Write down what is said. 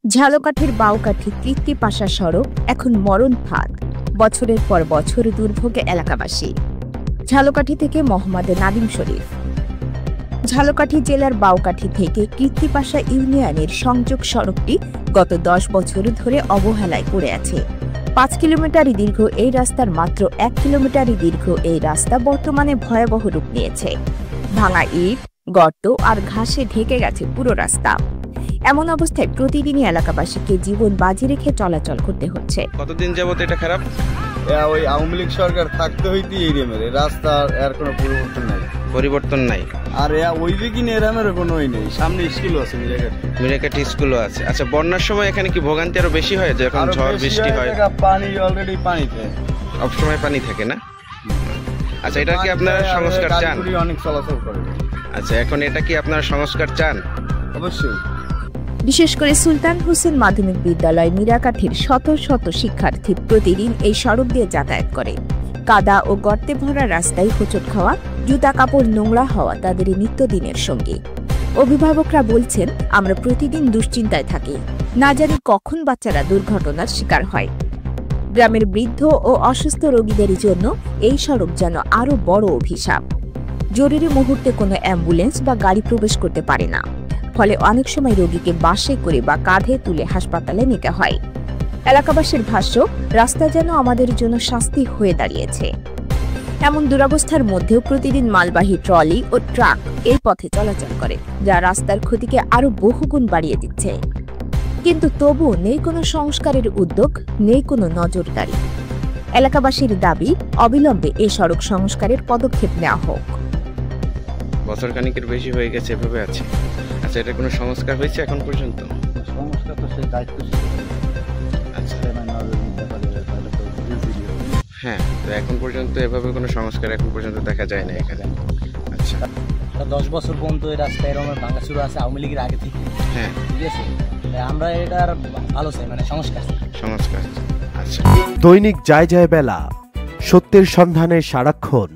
ঝালকাঠির বাউকাঠি কীর্তি পাশা সড়ক এখন মরণ ফাঁদ। বছরের পর বছর দুর্ভোগে এলাকাবাসী। ঝালকাঠি থেকে মোহাম্মদ নাদিম শরীফ। ঝালকাঠি জেলার বাউকাঠি থেকে কীর্তি পাশা ইউনিয়নের সংযোগ সড়কটি গত 10 বছর ধরে অবহেলায় পড়ে আছে। 5 কিলোমিটারই দীর্ঘ এই রাস্তার মাত্র 1 কিলোমিটারই দীর্ঘ এই রাস্তা বর্তমানে ভয়াবহ রূপ নিয়েছে। ভাঙা ইট, গর্ত আর ঘাসে ঢেকে গেছে পুরো রাস্তা। এমন অবস্থায় প্রতিদিনই এলাকাবাসীকে জীবন বাজি রেখে চলাচল করতে হচ্ছে। কতদিন যাবত এটা খারাপ? ওই আওয়ামী লীগ সরকার থাকতে হইতে এই রেমের রাস্তার এর কোনো পরিবর্তন নাই। আর ওই দিকে এরামের কোনো নেই। সামনে স্কুল আছে, মিরাকাঠি স্কুলও আছে। আচ্ছা, বন্যার সময় এখানে কি ভোগান্তি আরো বেশি হয়? যখন ঝড় বৃষ্টি হয় পানি অলরেডি পানিতে সবসময় পানি থাকে না? আচ্ছা, এটা কি আপনারা সংস্কার চান? অনেক চলাচল করে। আচ্ছা, এখন এটা কি আপনারা সংস্কার চান? অবশ্যই। বিশেষ করে সুলতান হোসেন মাধ্যমিক বিদ্যালয় মিরাকাঠির শত শত শিক্ষার্থী প্রতিদিন এই সড়ক দিয়ে যাতায়াত করে। কাদা ও গর্তে ভরা রাস্তায় হোঁচট খাওয়া, জুতা কাপড় নোংরা হওয়া তাদের নিত্যদিনের সঙ্গী। অভিভাবকরা বলছেন, আমরা প্রতিদিন দুশ্চিন্তায় থাকি, না জানি কখন বাচ্চারা দুর্ঘটনার শিকার হয়। গ্রামের বৃদ্ধ ও অসুস্থ রোগীদের জন্য এই সড়ক যেন আরো বড় অভিশাপ। জরুরি মুহূর্তে কোনো অ্যাম্বুলেন্স বা গাড়ি প্রবেশ করতে পারে না, ফলে অনেক সময় রোগীকে বাসে করে বা কাঁধে তুলে হাসপাতালে নিতে হয়। এলাকাবাসীর ভাষ্য, রাস্তা যেন আমাদের জন্য শাস্তি হয়ে দাঁড়িয়েছে। এমন দুরবস্থার মধ্যেও প্রতিদিন মালবাহী ট্রলি ও ট্রাক এই পথে চলাচল করে, যা রাস্তার ক্ষতিকে আরো বহুগুণ বাড়িয়ে দিচ্ছে। কিন্তু তবুও নেই কোনো সংস্কারের উদ্যোগ, নেই কোনো নজরদারি। এলাকাবাসীর দাবি, অবিলম্বে এই সড়ক সংস্কারের পদক্ষেপ নেওয়া হোক। বছর খানিকের বেশি হয়ে গেছে এভাবে আছে। আচ্ছা, এটা কোনো সংস্কার হয়েছে এখন পর্যন্ত? সংস্কার তো সেই দায়িত্ব। আচ্ছা, হ্যাঁ, তো এখন পর্যন্ত এভাবে কোনো সংস্কার এখন পর্যন্ত দেখা যায় না এখানে। আচ্ছা, 10 বছর পর্যন্ত এই রাস্তা এরকম ভাঙাচুরা আছে আওয়ামী লীগের আগে থেকে। হ্যাঁ, ঠিক আছে, আমরা এটার ভালো চাই, মানে সংস্কার। আচ্ছা। দৈনিক যায় যায় বেলা, সত্যের সন্ধানে সারাক্ষণ।